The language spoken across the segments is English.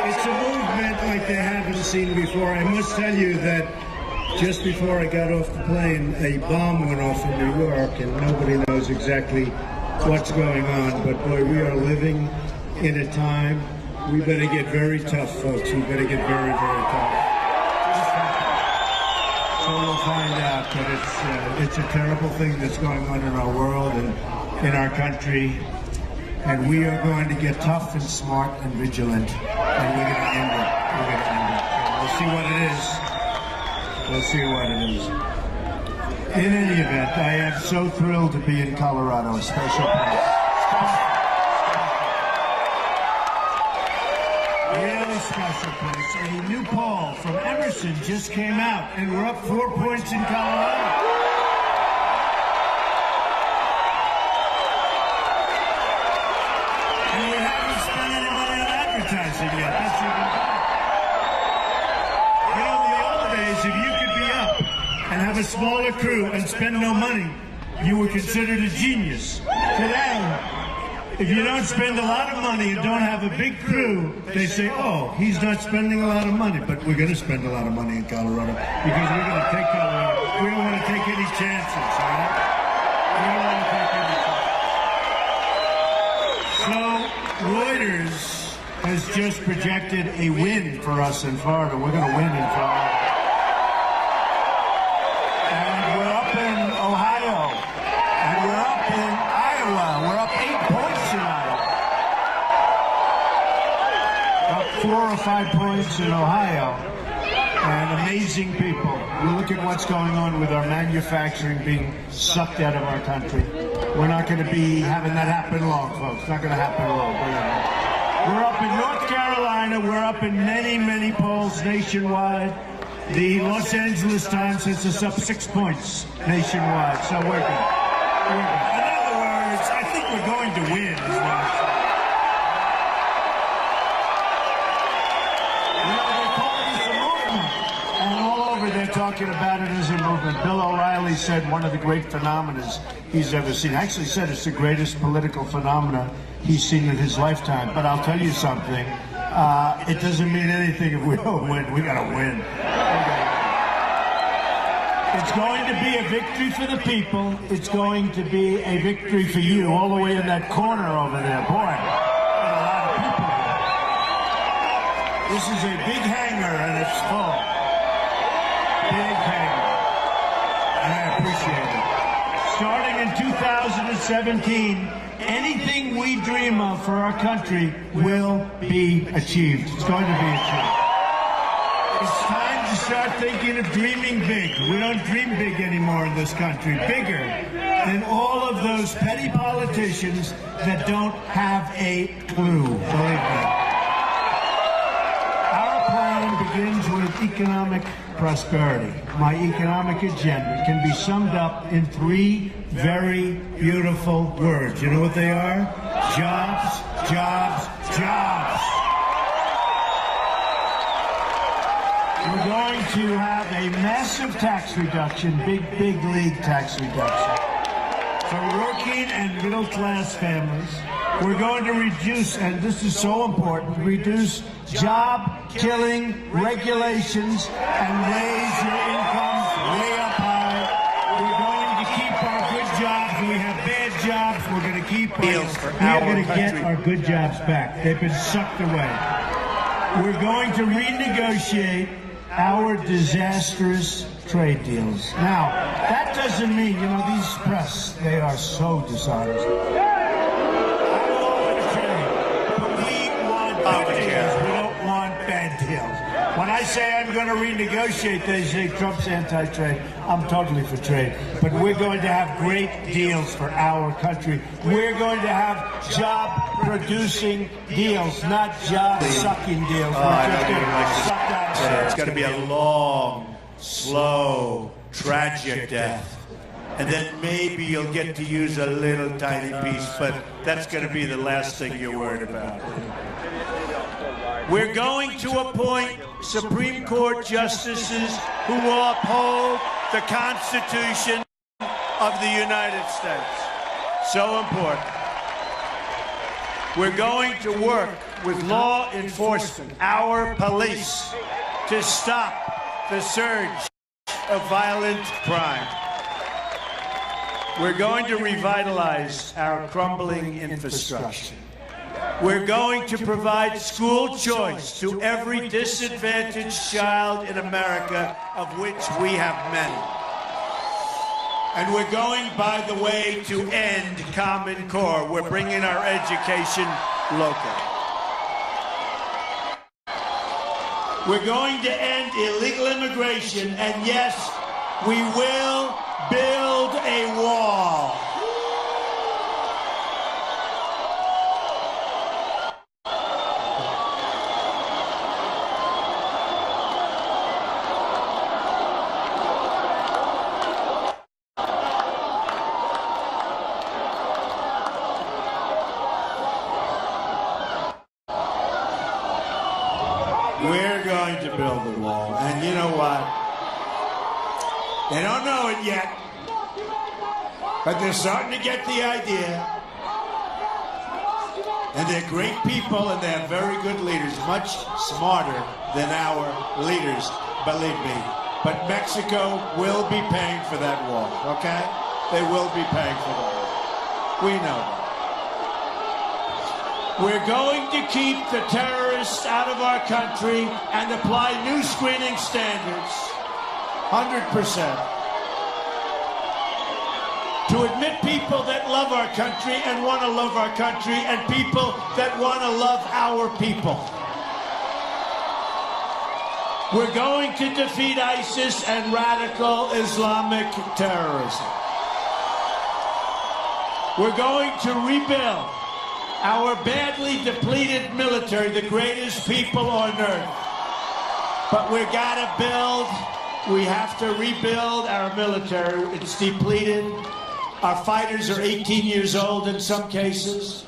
It's a movement like they haven't seen before. I must tell you that just before I got off the plane, a bomb went off in New York, and nobody knows exactly what's going on. But boy, we are living in a time. We better get very tough, folks. We better get very, very tough. So we'll find out. But it's a terrible thing that's going on in our world and in our country. And we are going to get tough and smart and vigilant. And we're going to end it. We're going to end it. And we'll see what it is. We'll see what it is. In any event, I am so thrilled to be in Colorado, a special place. Really special place. A new poll from Emerson just came out, and we're up 4 points in Colorado. And we haven't spent any money on advertising yet. That's even better. You know, in the old days, if you could be up and have a smaller crew and spend no money, you were considered a genius. Today, if you don't spend a lot of money and don't have a big crew, they say, oh, he's not spending a lot of money. But we're going to spend a lot of money in Colorado because we're going to take Colorado. We don't want to take any chances, all right? We don't want to take any chances. So Reuters has just projected a win for us in Florida. We're going to win in Florida. And we're up in Ohio. And we're up in Iowa. We're up 8 points in Iowa. Up 4 or 5 points in Ohio. And amazing people. We look at what's going on with our manufacturing being sucked out of our country. We're not going to be having that happen long, folks. Not going to happen long. We're up in North Carolina. We're up in many, many polls nationwide. The Los Angeles Times has us up 6 points nationwide. So we're good. We're good. In other words, I think we're going to win, is what I'm saying. You know, they call this a movement. And all over they're talking about it as a movement. Bill O'Reilly said one of the great phenomena he's ever seen. Actually said it's the greatest political phenomena he's seen in his lifetime. But I'll tell you something. It doesn't mean anything if we don't win. We got to win. It's going to be a victory for the people. It's going to be a victory for you, all the way in that corner over there. Boy, a lot of people here. This is a big hangar, and it's full. Big hangar. And I appreciate it. Starting in 2017, anything we dream of for our country will be achieved. It's going to be achieved. It's time to start thinking of dreaming big. We don't dream big anymore in this country. Bigger than all of those petty politicians that don't have a clue. Believe me. Our plan begins with economic prosperity. My economic agenda can be summed up in 3 very beautiful words. You know what they are? Jobs, jobs, jobs. We're going to have a massive tax reduction, big league tax reduction for working and middle-class families. We're going to reduce, and this is so important, reduce job-killing regulations and raise your incomes way up high. We're going to keep our good jobs. We have bad jobs. We're going to keep we're going to get our good jobs back. They've been sucked away. We're going to renegotiate our disastrous trade deals. Now, that doesn't mean, you know, these press, they are so dishonest. I'm all for trade, but we want good deals. We don't want bad deals. When I say I'm going to renegotiate, they say Trump's anti-trade. I'm totally for trade. But we're going to have great deals for our country. We're going to have job-producing deals, not job-sucking deals. We're just going to suck out. It's going to be a long, slow, tragic death. And then maybe you'll get to use a little tiny piece, but that's going to be the last thing you're worried about. We're going to appoint Supreme Court justices who will uphold the Constitution of the United States. So important. We're going to work with law enforcement, our police, to stop the surge of violent crime. We're going to revitalize our crumbling infrastructure. We're going to provide school choice to every disadvantaged child in America, of which we have many. And we're going, by the way, to end Common Core. We're bringing our education local. We're going to end illegal immigration, and yes, we will build a wall. We're going to build the wall. And you know what? They don't know it yet, but they're starting to get the idea. And they're great people, and they have very good leaders, much smarter than our leaders, believe me. But Mexico will be paying for that wall, okay? They will be paying for that. We know that. We're going to keep the terrorists out of our country and apply new screening standards, 100%. To admit people that love our country and want to love our country, and people that want to love our people. We're going to defeat ISIS and radical Islamic terrorism. We're going to rebuild our badly depleted military, the greatest people on earth. But we gotta build, we have to rebuild our military. It's depleted. Our fighters are 18 years old in some cases.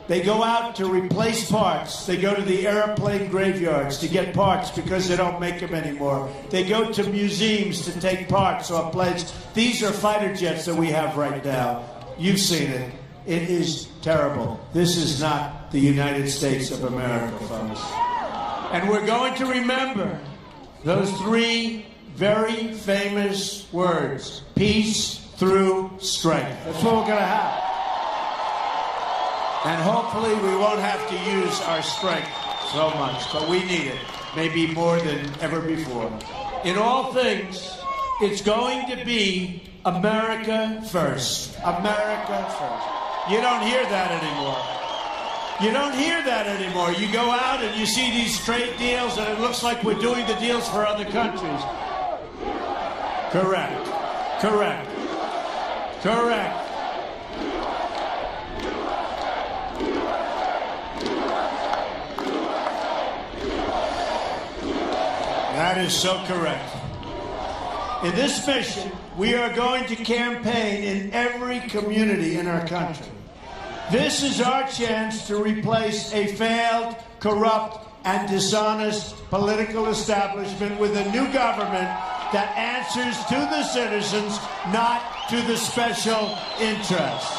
They go out to replace parts. They go to the airplane graveyards to get parts because they don't make them anymore. They go to museums to take parts off planes. These are fighter jets that we have right now. You've seen it. It is terrible. This is not the United States of America, folks. And we're going to remember those three very famous words: peace through strength. That's what we're going to have. And hopefully we won't have to use our strength so much, but we need it, maybe more than ever before. In all things, it's going to be America first. America first. You don't hear that anymore. You don't hear that anymore. You go out and you see these trade deals, and it looks like we're doing the deals for other countries. Correct. Correct. Correct. That is so correct. In this mission, we are going to campaign in every community in our country. This is our chance to replace a failed, corrupt, and dishonest political establishment with a new government that answers to the citizens, not to the special interests.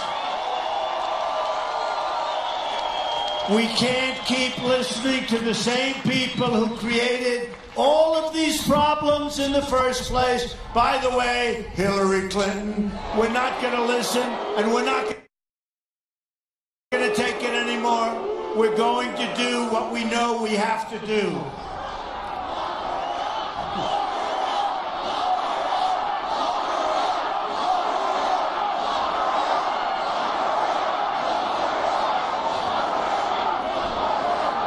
We can't keep listening to the same people who created all of these problems in the first place. By the way, Hillary Clinton, we're not going to listen, and we're not going to take it anymore. We're going to do what we know we have to do.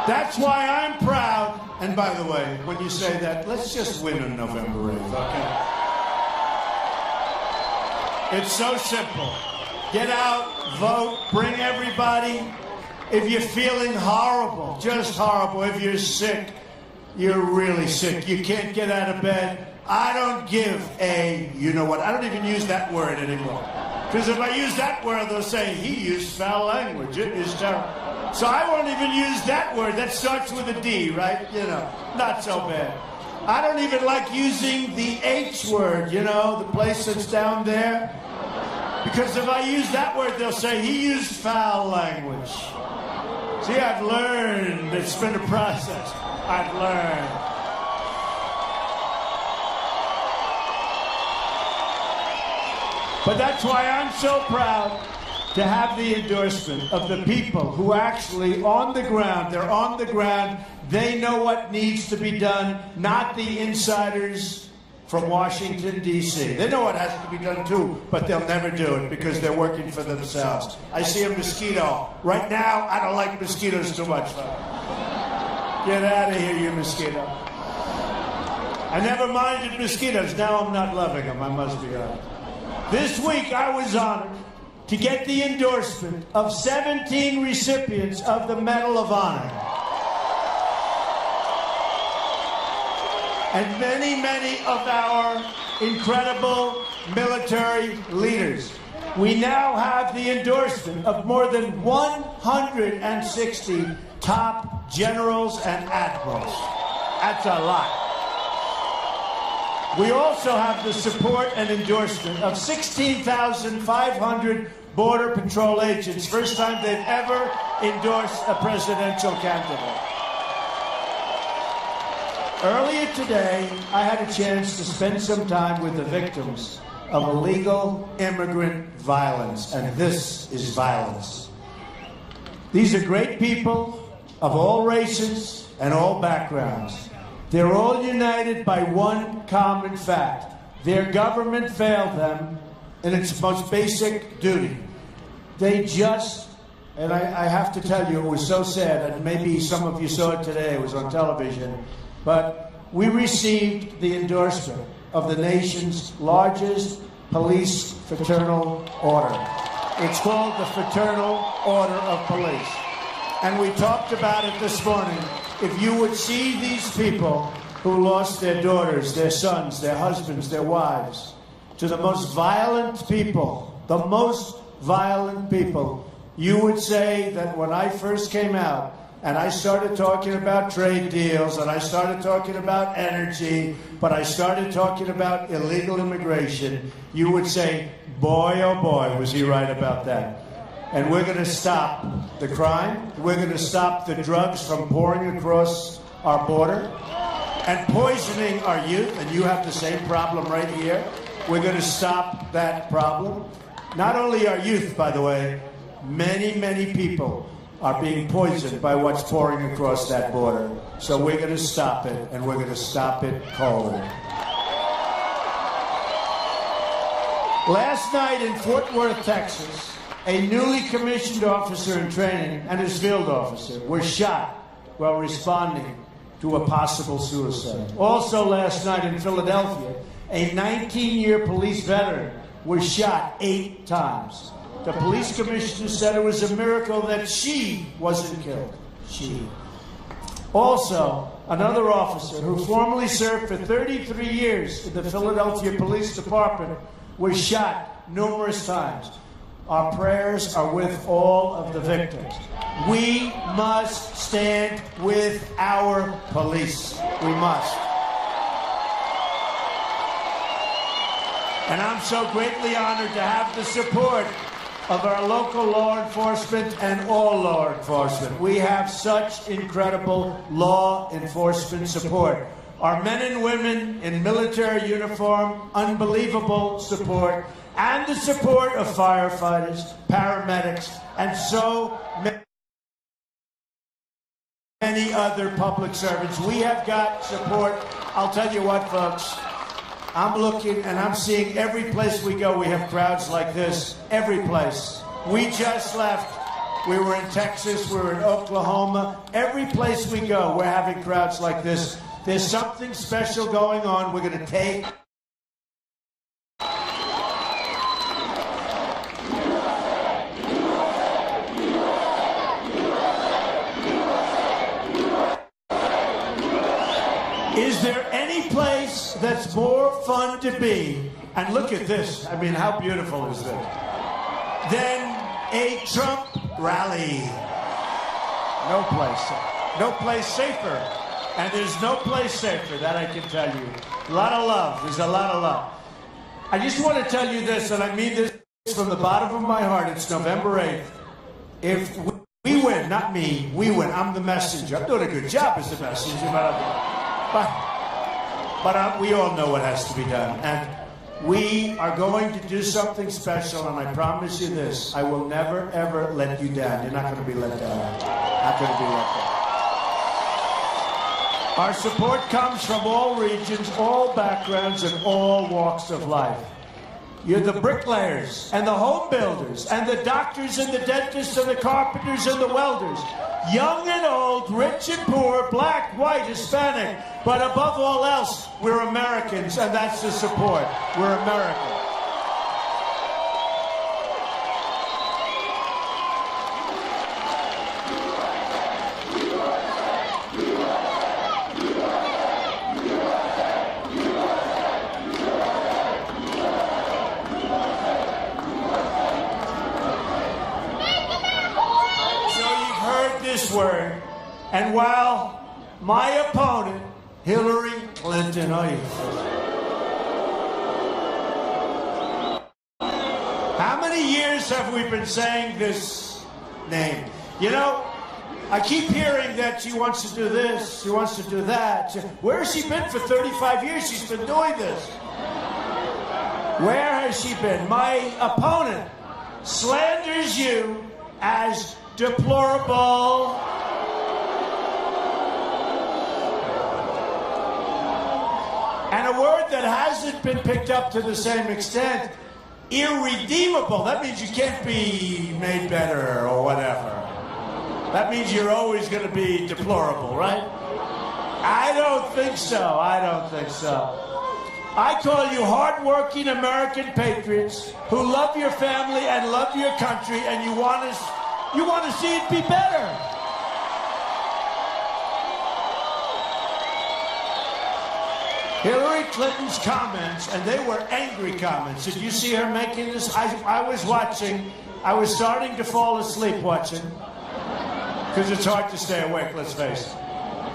That's why I'm proud. And by the way, when you say that, let's just win on November 8th, okay? It's so simple. Get out, vote, bring everybody. If you're feeling horrible, just horrible, if you're sick, you're really sick, you can't get out of bed, I don't give a, you know what, I don't even use that word anymore. Because if I use that word, they'll say, he used foul language, it is terrible. So I won't even use that word. That starts with a D, right? You know, not so bad. I don't even like using the H word, you know, the place that's down there. Because if I use that word, they'll say he used foul language. See, I've learned. It's been a process. I've learned. But that's why I'm so proud to have the endorsement of the people who actually on the ground, they're on the ground, they know what needs to be done, not the insiders from Washington, D.C. They know what has to be done too, but they'll never do it because they're working for themselves. I see a mosquito. Right now, I don't like mosquitoes too much. Get out of here, you mosquito. I never minded mosquitoes. Now I'm not loving them, I must be honest. This week, I was honored to get the endorsement of 17 recipients of the Medal of Honor. And many, many of our incredible military leaders. We now have the endorsement of more than 160 top generals and admirals. That's a lot. We also have the support and endorsement of 16,500 Border Patrol agents. First time they've ever endorsed a presidential candidate. Earlier today, I had a chance to spend some time with the victims of illegal immigrant violence, and this is violence. These are great people of all races and all backgrounds. They're all united by one common fact. Their government failed them in its most basic duty. They just, and I have to tell you, it was so sad, and maybe some of you saw it today, it was on television, but we received the endorsement of the nation's largest police fraternal order. It's called the Fraternal Order of Police. And we talked about it this morning. If you would see these people who lost their daughters, their sons, their husbands, their wives, to the most violent people, you would say that when I first came out and I started talking about trade deals and I started talking about energy, but I started talking about illegal immigration, you would say, boy, oh boy, was he right about that. And we're going to stop the crime. We're going to stop the drugs from pouring across our border and poisoning our youth. And you have the same problem right here. We're going to stop that problem. Not only our youth, by the way, many, many people are being poisoned by what's pouring across that border. So we're going to stop it, and we're going to stop it cold. Last night in Fort Worth, Texas, a newly commissioned officer in training and his field officer were shot while responding to a possible suicide. Also last night in Philadelphia, a 19-year police veteran was shot 8 times. The police commissioner said it was a miracle that she wasn't killed. She. Also, another officer who formerly served for 33 years in the Philadelphia Police Department was shot numerous times. Our prayers are with all of the victims. We must stand with our police. We must. And I'm so greatly honored to have the support of our local law enforcement and all law enforcement. We have such incredible law enforcement support. Our men and women in military uniform, unbelievable support, and the support of firefighters, paramedics, and so many other public servants. We have got support. I'll tell you what, folks. I'm looking and I'm seeing every place we go, we have crowds like this. Every place. We just left. We were in Texas. We were in Oklahoma. Every place we go, we're having crowds like this. There's something special going on. We're going to take. Is there any place that's more fun to be, and look at this, I mean, how beautiful is this, than a Trump rally? No place safer. And there's no place safer, that I can tell you. A lot of love, there's a lot of love. I just want to tell you this, and I mean this from the bottom of my heart, it's November 8th. If we win, win, not me. We win. I'm the messenger. I'm doing a good job as the messenger, but we all know what has to be done. And we are going to do something special, and I promise you this, I will never, ever let you down. You're not going to be let down. Not going to be let down. Our support comes from all regions, all backgrounds, and all walks of life. You're the bricklayers and the home builders and the doctors and the dentists and the carpenters and the welders. Young and old, rich and poor, black, white, Hispanic. But above all else, we're Americans, and that's the support. We're Americans. This word, and while my opponent, Hillary Clinton, how many years have we been saying this name? You know, I keep hearing that she wants to do this, she wants to do that. Where has she been for 35 years? She's been doing this. Where has she been? My opponent slanders you as deplorable, and a word that hasn't been picked up to the same extent, irredeemable. That means you can't be made better or whatever. That means you're always going to be deplorable, right? I don't think so. I don't think so. I call you hardworking American patriots who love your family and love your country, and you want to see it be better. Hillary Clinton's comments, and they were angry comments. Did you see her making this? I was watching. I was starting to fall asleep watching, because it's hard to stay awake, let's face it.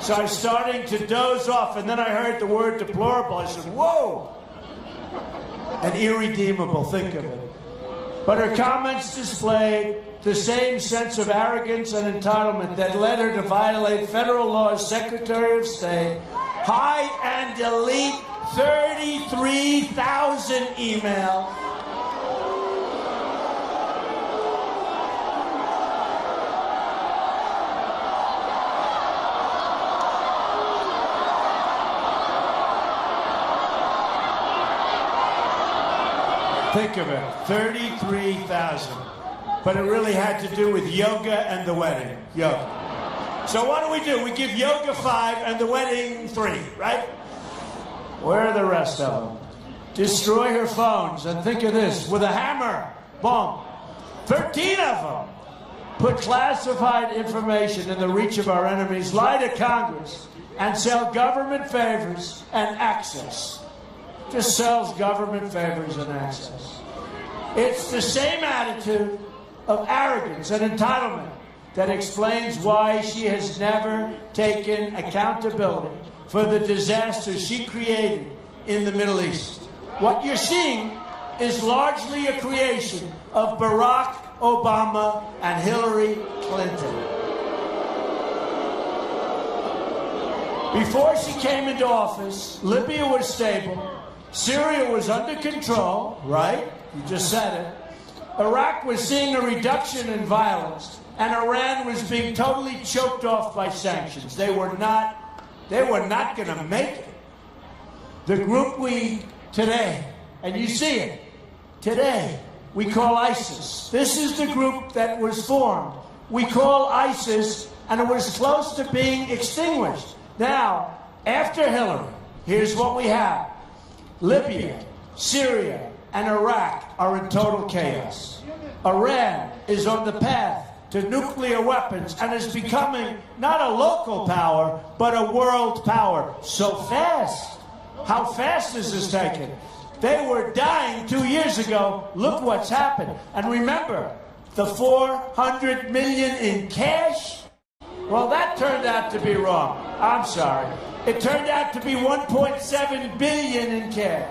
So I was starting to doze off, and then I heard the word deplorable. I said, whoa! And irredeemable, think of it. But her comments displayed the same sense of arrogance and entitlement that led her to violate federal law as Secretary of State, hide and delete 33,000 emails. Think of it, 33,000. But it really had to do with yoga and the wedding. Yoga. So what do? We give yoga 5 and the wedding 3, right? Where are the rest of them? Destroy her phones, and think of this, with a hammer, boom. 13 of them. Put classified information in the reach of our enemies, lie to Congress, and sell government favors and access. Just sells government favors and access. It's the same attitude of arrogance and entitlement that explains why she has never taken accountability for the disaster she created in the Middle East. What you're seeing is largely a creation of Barack Obama and Hillary Clinton. Before she came into office, Libya was stable, Syria was under control, right? You just said it. Iraq was seeing a reduction in violence, and Iran was being totally choked off by sanctions. They were not going to make it. The group today, and you see it, today, we call ISIS. This is the group that was formed. We call ISIS, and it was close to being extinguished. Now, after Hillary, here's what we have. Libya, Syria, and Iraq are in total chaos. Iran is on the path to nuclear weapons and is becoming not a local power, but a world power. So fast. How fast is this taking? They were dying 2 years ago. Look what's happened. And remember, the $400 million in cash? Well, that turned out to be wrong. I'm sorry. It turned out to be $1.7 billion in cash.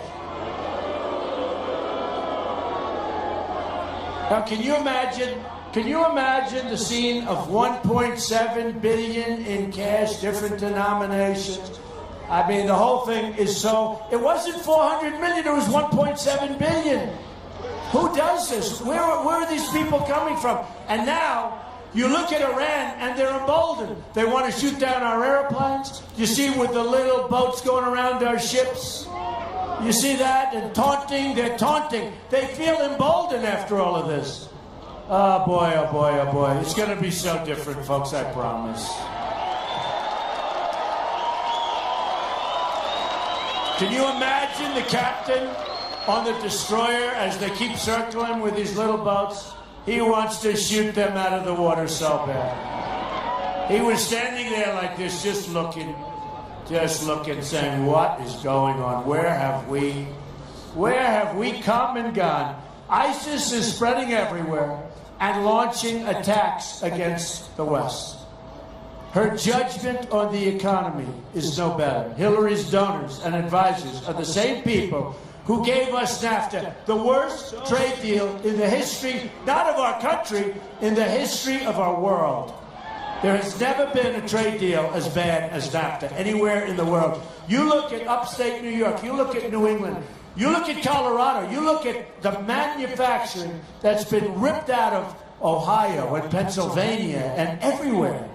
Now, can you imagine Can you imagine the scene of 1.7 billion in cash, different denominations? I mean, the whole thing is so... It wasn't 400 million, it was 1.7 billion. Who does this? Where are these people coming from? And now, you look at Iran and they're emboldened. They want to shoot down our airplanes. You see with the little boats going around our ships? You see that? And taunting, they're taunting. They feel emboldened after all of this. Oh boy, oh boy, oh boy. It's going to be so different, folks, I promise. Can you imagine the captain on the destroyer as they keep circling with these little boats? He wants to shoot them out of the water so bad. He was standing there like this, just looking, saying, what is going on? Where have we come and gone? ISIS is spreading everywhere and launching attacks against the West. Her judgment on the economy is no better. Hillary's donors and advisors are the same people who gave us NAFTA, the worst trade deal in the history, not of our country, in the history of our world. There has never been a trade deal as bad as NAFTA anywhere in the world. You look at upstate New York, you look at New England, you look at Colorado, you look at the manufacturing that's been ripped out of Ohio and Pennsylvania and everywhere.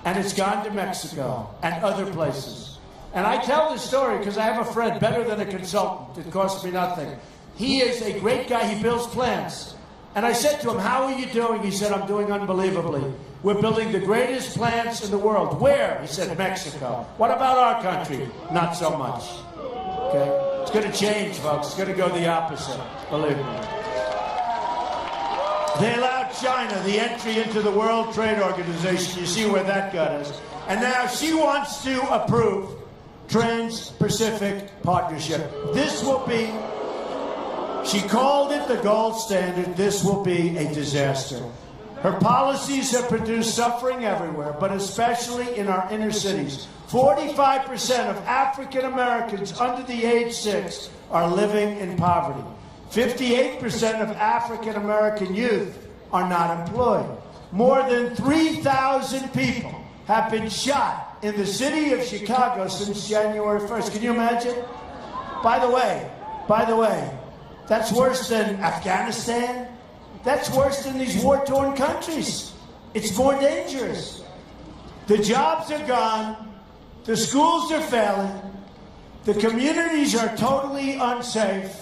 And it's gone to Mexico and other places. And I tell this story because I have a friend, better than a consultant. It costs me nothing. He is a great guy. He builds plants. And I said to him, how are you doing? He said, I'm doing unbelievably. We're building the greatest plants in the world. Where? He said, Mexico. What about our country? Not so much. Okay? It's going to change, folks. It's going to go the opposite. Believe me. They allowed China the entry into the World Trade Organization. You see where that got us. And now she wants to approve Trans-Pacific Partnership. This will be, she called it the gold standard. This will be a disaster. Her policies have produced suffering everywhere, but especially in our inner cities. 45% of African Americans under the age 6 are living in poverty. 58% of African American youth are not employed. More than 3,000 people have been shot in the city of Chicago since January 1st. Can you imagine? By the way, that's worse than Afghanistan. That's worse than these war-torn countries. It's more dangerous. The jobs are gone. The schools are failing. The communities are totally unsafe.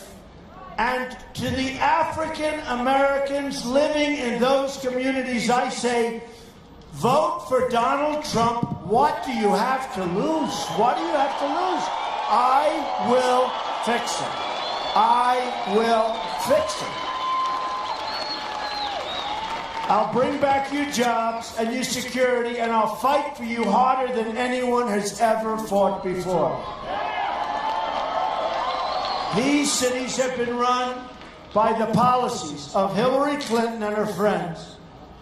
And to the African Americans living in those communities, I say, vote for Donald Trump. What do you have to lose? What do you have to lose? I will fix it. I will fix it. I'll bring back your jobs and your security, and I'll fight for you harder than anyone has ever fought before. These cities have been run by the policies of Hillary Clinton and her friends.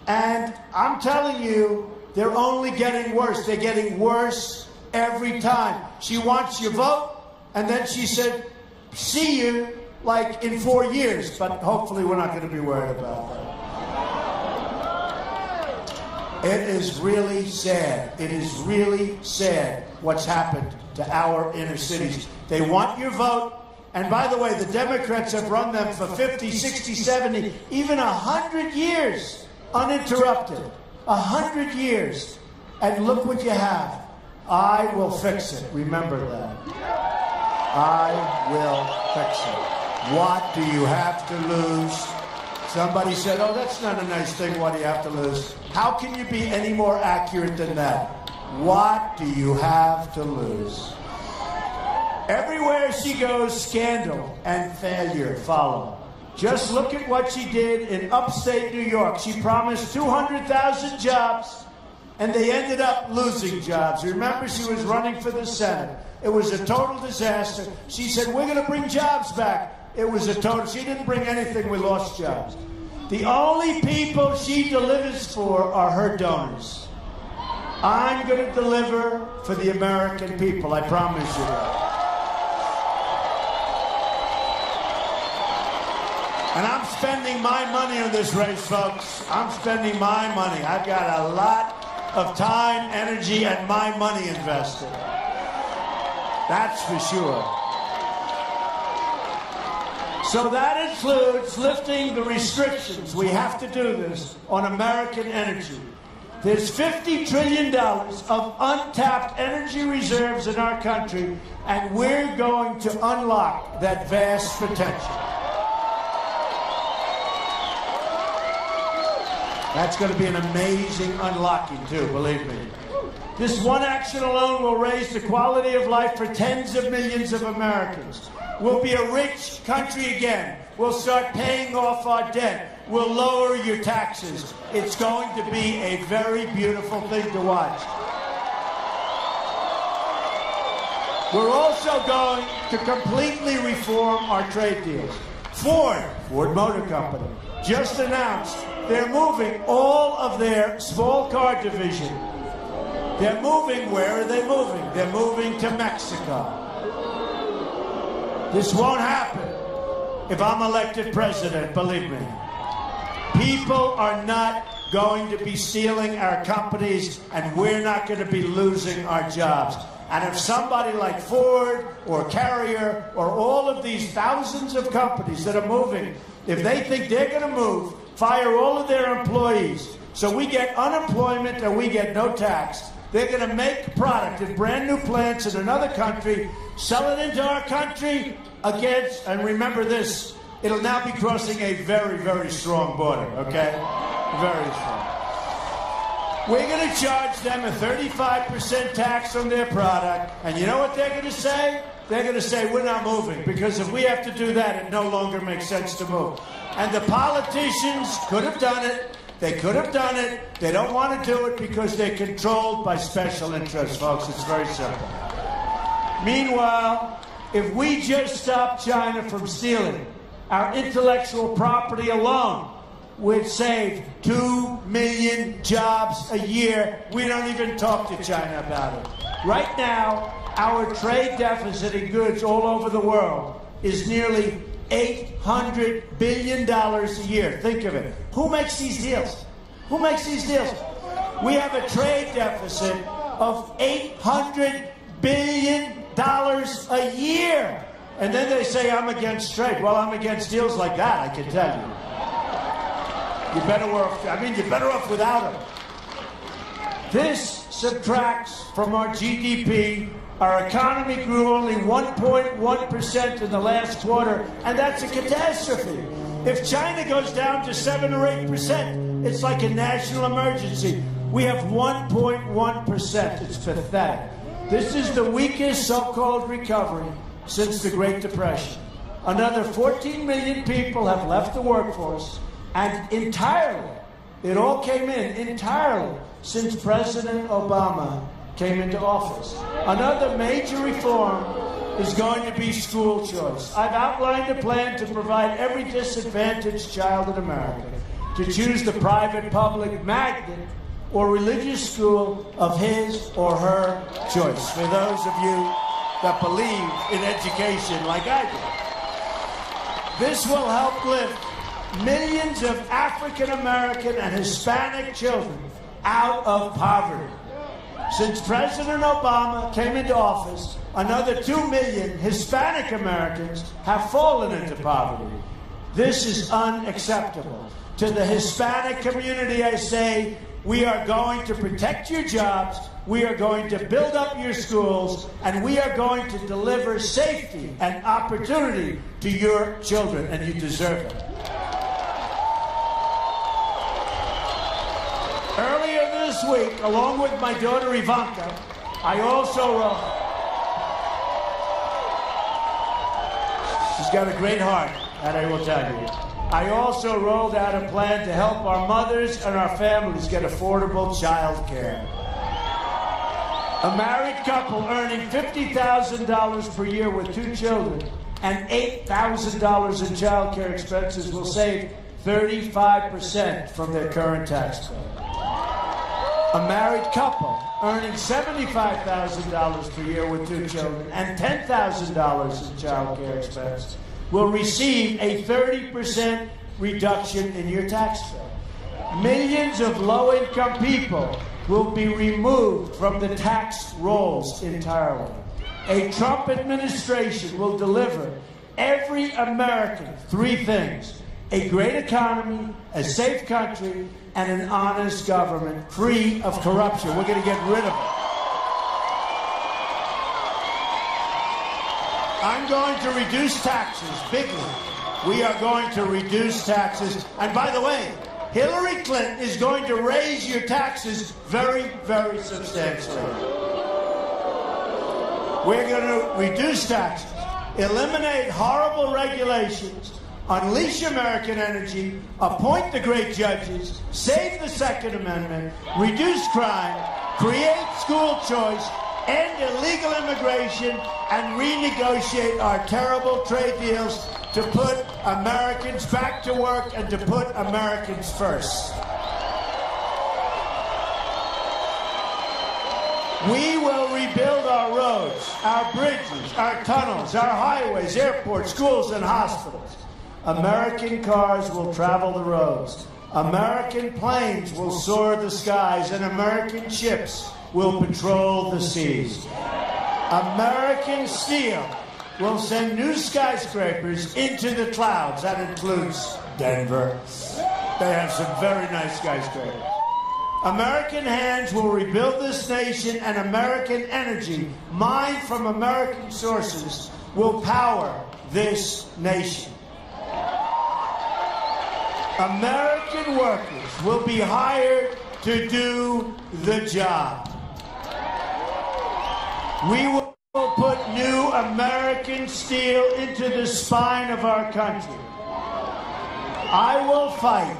And I'm telling you, they're only getting worse. They're getting worse every time. She wants your vote, and then she said, see you, like, in 4 years. But hopefully we're not going to be worried about that. It is really sad. It is really sad what's happened to our inner cities. They want your vote. And by the way, the Democrats have run them for 50, 60, 70, even 100 years uninterrupted. 100 years. And look what you have. I will fix it. Remember that. I will fix it. What do you have to lose? Somebody said, oh, that's not a nice thing. What do you have to lose? How can you be any more accurate than that? What do you have to lose? Everywhere she goes, scandal and failure follow. Just look at what she did in upstate New York. She promised 200,000 jobs, and they ended up losing jobs. Remember, she was running for the Senate. It was a total disaster. She said, we're going to bring jobs back. It was a total, she didn't bring anything, we lost jobs. The only people she delivers for are her donors. I'm going to deliver for the American people, I promise you that. And I'm spending my money on this race, folks. I'm spending my money. I've got a lot of time, energy, and my money invested. That's for sure. So that includes lifting the restrictions. We have to do this on American energy. There's $50 trillion of untapped energy reserves in our country, and we're going to unlock that vast potential. That's going to be an amazing unlocking, too, believe me. This one action alone will raise the quality of life for tens of millions of Americans. We'll be a rich country again. We'll start paying off our debt. We'll lower your taxes. It's going to be a very beautiful thing to watch. We're also going to completely reform our trade deals. Ford Motor Company, just announced they're moving all of their small car division. They're moving, where are they moving? They're moving to Mexico. This won't happen if I'm elected president, believe me. People are not going to be stealing our companies, and we're not going to be losing our jobs. And if somebody like Ford or Carrier or all of these thousands of companies that are moving, if they think they're going to move, fire all of their employees, so we get unemployment and we get no tax, they're going to make product in brand new plants in another country, sell it into our country against, and remember this, it'll now be crossing a very, very strong border, okay? Very strong. We're going to charge them a 35% tax on their product, and you know what they're going to say? They're going to say, we're not moving, because if we have to do that, it no longer makes sense to move. And the politicians could have done it. They could have done it. They don't want to do it because they're controlled by special interests, folks. It's very simple. Meanwhile, if we just stop China from stealing, our intellectual property alone would save 2 million jobs a year. We don't even talk to China about it. Right now, our trade deficit in goods all over the world is nearly $800 billion a year. Think of it. Who makes these deals? Who makes these deals? We have a trade deficit of $800 billion a year. And then they say, I'm against trade. Well, I'm against deals like that, I can tell you. You're better off without them. This subtracts from our GDP. Our economy grew only 1.1% in the last quarter, and that's a catastrophe. If China goes down to 7 or 8%, it's like a national emergency. We have 1.1%. It's pathetic. This is the weakest so-called recovery since the Great Depression. Another 14 million people have left the workforce, and entirely, it all came in entirely since President Obama came into office. Another major reform is going to be school choice. I've outlined a plan to provide every disadvantaged child in America to choose the private, public, magnet, or religious school of his or her choice. For those of you that believe in education like I do. This will help lift millions of African American and Hispanic children out of poverty. Since President Obama came into office, another 2 million Hispanic Americans have fallen into poverty. This is unacceptable. To the Hispanic community, I say, we are going to protect your jobs, we are going to build up your schools, and we are going to deliver safety and opportunity to your children, and you deserve it. Earlier this week, along with my daughter Ivanka, I also she's got a great heart, that I will tell you. I also rolled out a plan to help our mothers and our families get affordable child care. A married couple earning $50,000 per year with 2 children and $8,000 in child care expenses will save 35% from their current tax bill. A married couple earning $75,000 per year with 2 children and $10,000 in child care expense will receive a 30% reduction in your tax bill. Millions of low-income people will be removed from the tax rolls entirely. A Trump administration will deliver every American three things: a great economy, a safe country, and an honest government free of corruption. We're going to get rid of it. I'm going to reduce taxes bigly. We are going to reduce taxes. And by the way, Hillary Clinton is going to raise your taxes very, very substantially. We're going to reduce taxes, eliminate horrible regulations, unleash American energy, appoint the great judges, save the Second Amendment, reduce crime, create school choice, end illegal immigration, and renegotiate our terrible trade deals to put Americans back to work and to put Americans first. We will rebuild our roads, our bridges, our tunnels, our highways, airports, schools, and hospitals. American cars will travel the roads. American planes will soar the skies, and American ships will patrol the seas. American steel will send new skyscrapers into the clouds. That includes Denver. They have some very nice skyscrapers. American hands will rebuild this nation, and American energy, mined from American sources, will power this nation. American workers will be hired to do the job. We will put new American steel into the spine of our country. I will fight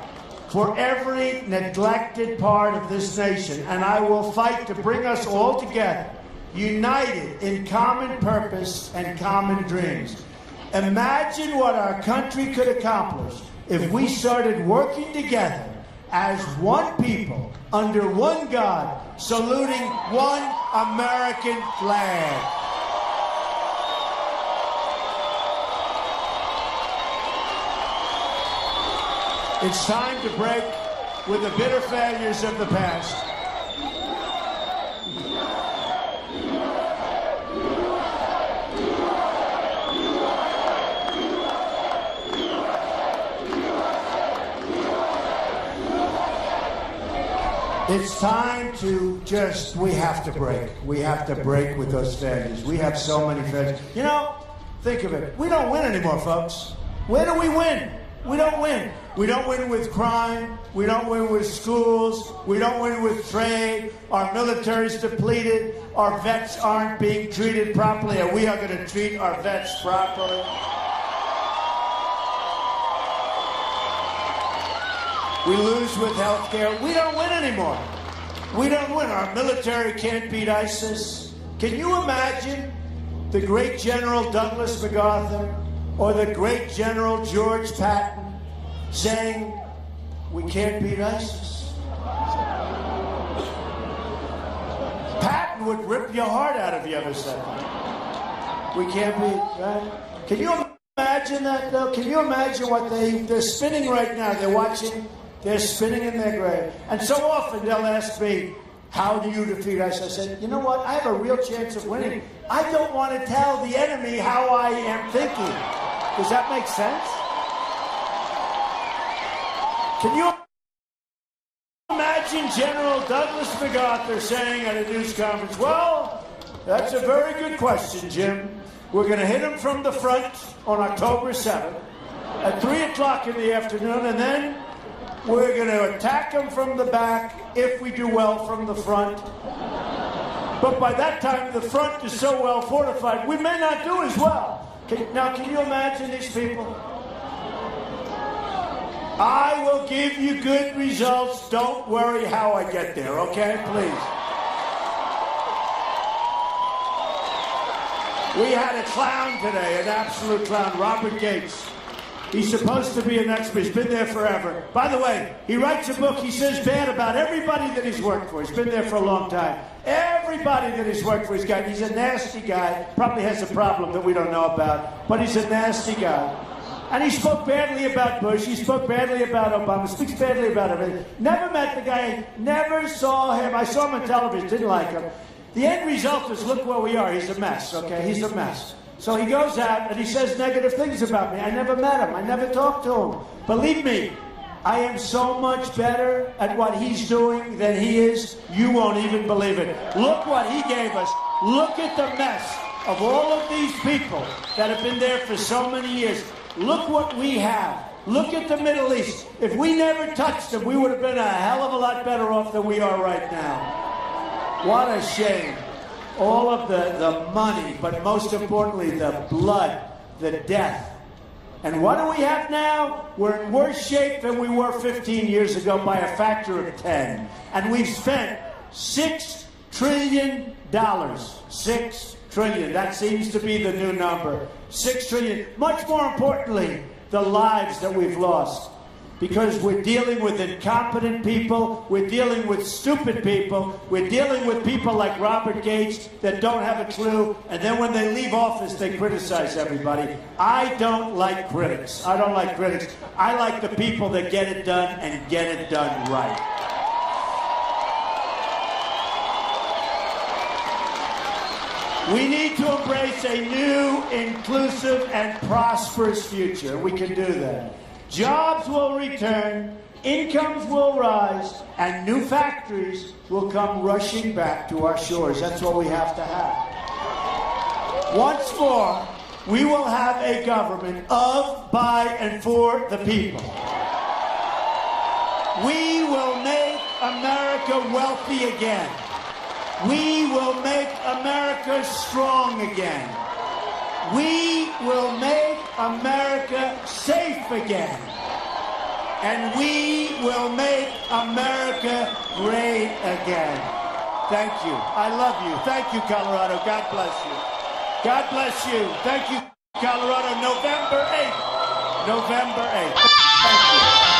for every neglected part of this nation, and I will fight to bring us all together, united in common purpose and common dreams. Imagine what our country could accomplish if we started working together as one people, under one God, saluting one American flag. It's time to break with the bitter failures of the past. It's time to we have to break. We have to break with those failures. We have so many failures. You know, think of it. We don't win anymore, folks. Where do we win? We don't win. We don't win with crime. We don't win with schools. We don't win with trade. Our military's depleted. Our vets aren't being treated properly, and we are going to treat our vets properly. We lose with health care. We don't win anymore. We don't win. Our military can't beat ISIS. Can you imagine the great General Douglas MacArthur or the great General George Patton saying, we can't beat ISIS? Patton would rip your heart out if you ever said that. We can't beat, right? Can you imagine that, though? Can you imagine what they're spinning right now? They're watching. They're spinning in their grave. And so often they'll ask me, how do you defeat ISIS? I said, you know what? I have a real chance of winning. I don't want to tell the enemy how I am thinking. Does that make sense? Can you imagine General Douglas MacArthur saying at a news conference, well, that's a very good question, Jim. We're going to hit him from the front on October 7th at 3 o'clock in the afternoon, and then we're going to attack them from the back if we do well from the front. But by that time, the front is so well fortified, we may not do as well. Now, can you imagine these people? I will give you good results. Don't worry how I get there, okay? Please. We had a clown today, an absolute clown, Robert Gates. He's supposed to be an expert. He's been there forever. By the way, he writes a book. He says bad about everybody that he's worked for. He's been there for a long time. Every everybody that has worked for this guy. He's a nasty guy. Probably has a problem that we don't know about, but he's a nasty guy. And he spoke badly about Bush. He spoke badly about Obama. Speaks badly about everything. Never met the guy. Never saw him. I saw him on television. Didn't like him. The end result is, look where we are. He's a mess, okay? He's a mess. So he goes out and he says negative things about me. I never met him. I never talked to him. Believe me, I am so much better at what he's doing than he is. You won't even believe it. Look what he gave us. Look at the mess of all of these people that have been there for so many years. Look what we have. Look at the Middle East. If we never touched them, we would have been a hell of a lot better off than we are right now. What a shame. All of the money, but most importantly, the blood, the death. And what do we have now? We're in worse shape than we were 15 years ago by a factor of 10. And we've spent $6 trillion. $6 trillion. That seems to be the new number. $6 trillion. Much more importantly, the lives that we've lost. Because we're dealing with incompetent people, we're dealing with stupid people, we're dealing with people like Robert Gates that don't have a clue, and then when they leave office, they criticize everybody. I don't like critics. I don't like critics. I like the people that get it done and get it done right. We need to embrace a new, inclusive, and prosperous future. We can do that. Jobs will return, incomes will rise, and new factories will come rushing back to our shores. That's what we have to have. Once more, we will have a government of, by, and for the people. We will make America wealthy again. We will make America strong again. We will make America safe again. And we will make America great again. Thank you. I love you. Thank you, Colorado. God bless you. God bless you. Thank you, Colorado. November 8th. November 8th. Thank you.